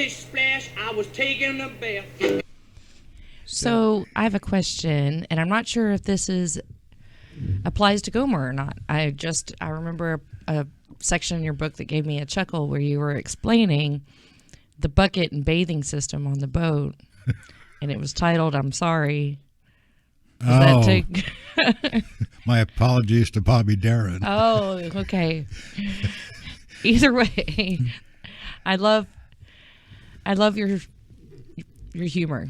Splish splash, I was taking a bath. So I have a question, and I'm not sure if this applies to Gomer or not. I remember a section in your book that gave me a chuckle where you were explaining the bucket and bathing system on the boat, and it was titled "I'm Sorry." My apologies to Bobby Darin. Oh, okay. Either way, I love your humor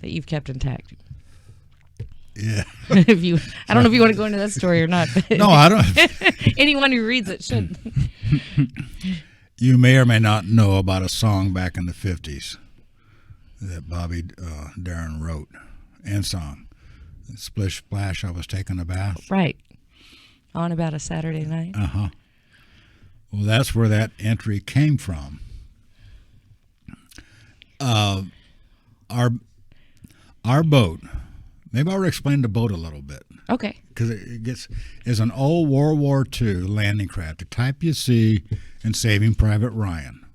that you've kept intact. Yeah. I don't know if you want to go into that story or not. But No, I don't. Anyone who reads it should. You may or may not know about a song back in the 50s that Bobby Darin wrote and sung. Splish Splash, I was taking a bath. Right. On about a Saturday night. Uh-huh. Well, that's where that entry came from. Our boat, maybe I'll explain the boat a little bit. Okay. Because it's an old World War II landing craft, the type you see in Saving Private Ryan.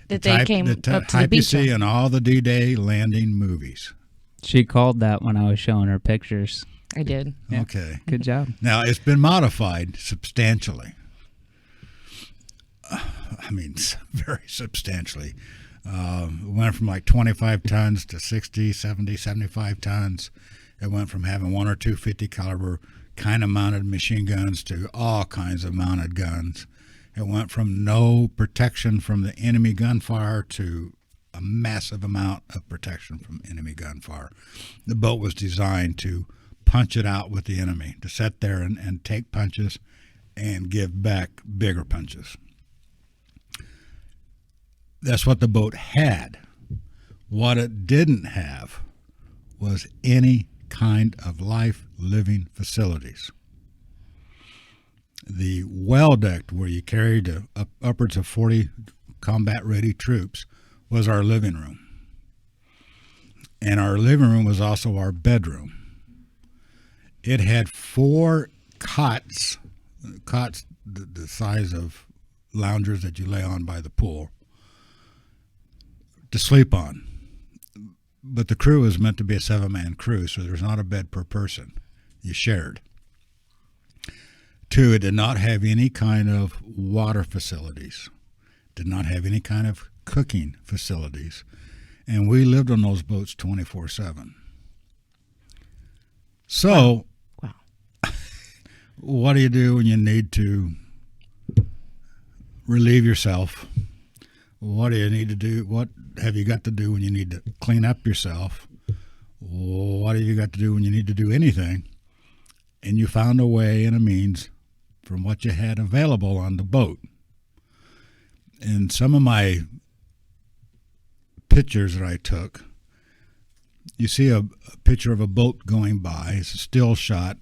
That they came up to the type beach you see on. in all the D-Day landing movies. She called that when I was showing her pictures. I did. Yeah. Okay. Good job. Now, it's been modified substantially. I mean, very substantially. It went from like 25 tons to 60, 70, 75 tons. It went from having 1 or 2 50 caliber kind of mounted machine guns to all kinds of mounted guns. It went from no protection from the enemy gunfire to a massive amount of protection from enemy gunfire. The boat was designed to punch it out with the enemy, to sit there and take punches and give back bigger punches. That's what the boat had. What it didn't have was any kind of life-living facilities. The well deck, where you carried upwards of 40 combat-ready troops, was our living room. And our living room was also our bedroom. It had 4 cots the size of loungers that you lay on by the pool, to sleep on. But the crew was meant to be a 7-man crew, so there's not a bed per person. You shared. 2, it did not have any kind of water facilities, did not have any kind of cooking facilities, and we lived on those boats 24/7. So, Wow. What do you do when you need to relieve yourself? What do you need to do? What have you got to do when you need to clean up yourself? What have you got to do when you need to do anything? And you found a way and a means from what you had available on the boat. And some of my pictures that I took, you see a picture of a boat going by. It's a still shot,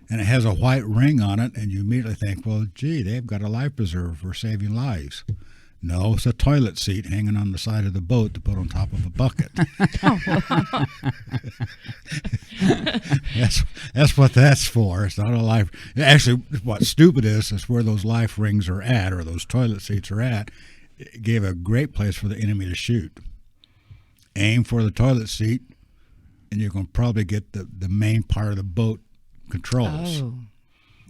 and it has a white ring on it, and you immediately think, well, gee, they've got a life preserver for saving lives. No, it's a toilet seat hanging on the side of the boat to put on top of a bucket. That's what that's for. It's not a life. Actually, what's stupid is where those life rings are at, or those toilet seats are at. It gave a great place for the enemy to shoot. Aim for the toilet seat, and you can probably get the main part of the boat controls. Oh.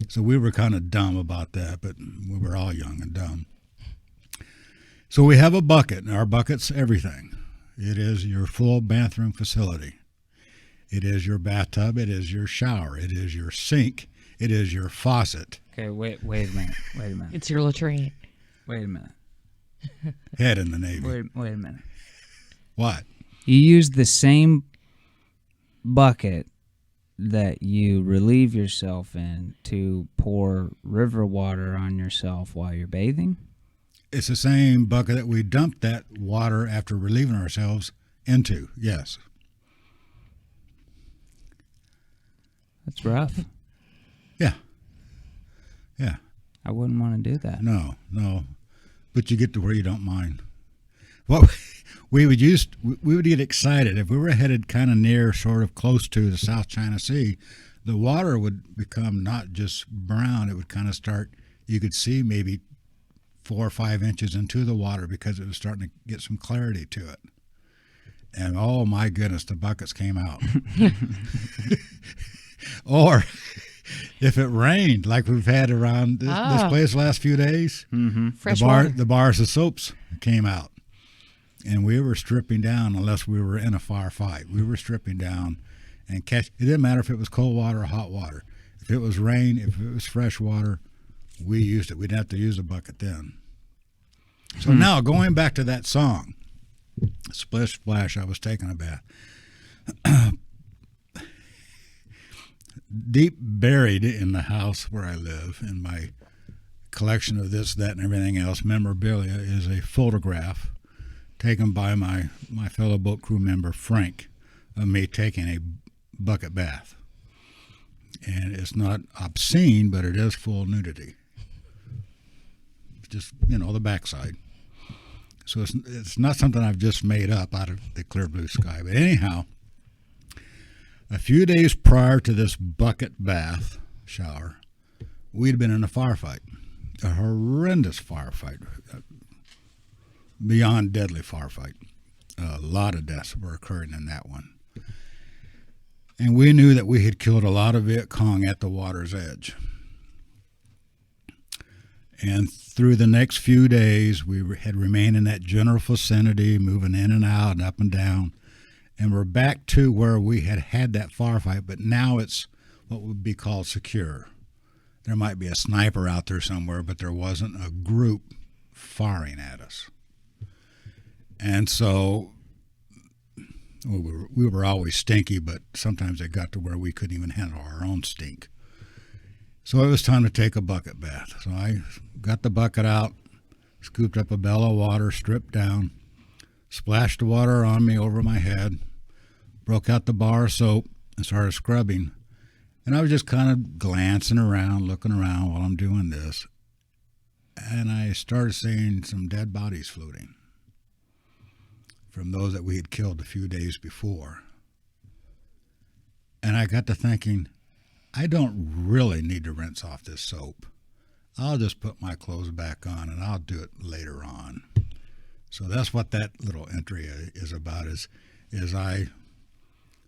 So we were kind of dumb about that, but we were all young and dumb. So we have a bucket, and our bucket's everything. It is your full bathroom facility. It is your bathtub. It is your shower. It is your sink. It is your faucet. Okay, wait a minute. It's your latrine. Wait a minute. Head in the Navy. Wait a minute. What? You use the same bucket that you relieve yourself in to pour river water on yourself while you're bathing? It's the same bucket that we dumped that water after relieving ourselves into, yes. That's rough. Yeah. I wouldn't want to do that. No. But you get to where you don't mind. What we would get excited if we were headed kind of near, sort of close to the South China Sea. The water would become not just brown; it would kind of start. You could see maybe 4 or 5 inches into the water because it was starting to get some clarity to it. And oh my goodness, the buckets came out. Or if it rained, like we've had around this place the last few days, Fresh water. the bars of soaps came out. And we were stripping down unless we were in a firefight. We were stripping down and catch. It didn't matter if it was cold water or hot water. If it was rain, if it was fresh water, we used it. We didn't have to use a bucket then. So now going back to that song, Splish Splash, I was taking a bath. Deep buried in the house where I live, in my collection of this, that, and everything else, memorabilia, is a photograph taken by my fellow boat crew member, Frank, of me taking a bucket bath. And it's not obscene, but it is full nudity. Just, the backside. So it's not something I've just made up out of the clear blue sky. But anyhow, a few days prior to this bucket bath shower, we'd been in a firefight, a horrendous firefight, beyond deadly firefight. A lot of deaths were occurring in that one. And we knew that we had killed a lot of Viet Cong at the water's edge. And through the next few days, we had remained in that general vicinity, moving in and out and up and down. And we're back to where we had that firefight, but now it's what would be called secure. There might be a sniper out there somewhere, but there wasn't a group firing at us. And so we were always stinky, but sometimes it got to where we couldn't even handle our own stink. So it was time to take a bucket bath. So I got the bucket out, scooped up a barrel of water, stripped down, splashed the water on me over my head, broke out the bar of soap, and started scrubbing. And I was just kind of glancing around, looking around while I'm doing this. And I started seeing some dead bodies floating from those that we had killed a few days before. And I got to thinking, I don't really need to rinse off this soap. I'll just put my clothes back on and I'll do it later on. So that's what that little entry is about, is I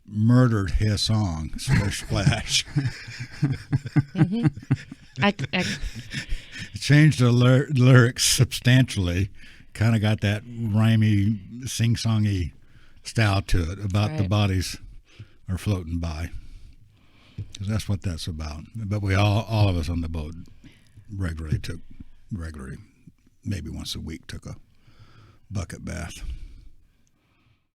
murdered his song, Splish Splash. Mm-hmm. I Changed the lyrics substantially, kind of got that rhymey, sing-songy style to it about the bodies are floating by. Because that's what that's about. But we all of us on the boat regularly, maybe once a week, took a bucket bath.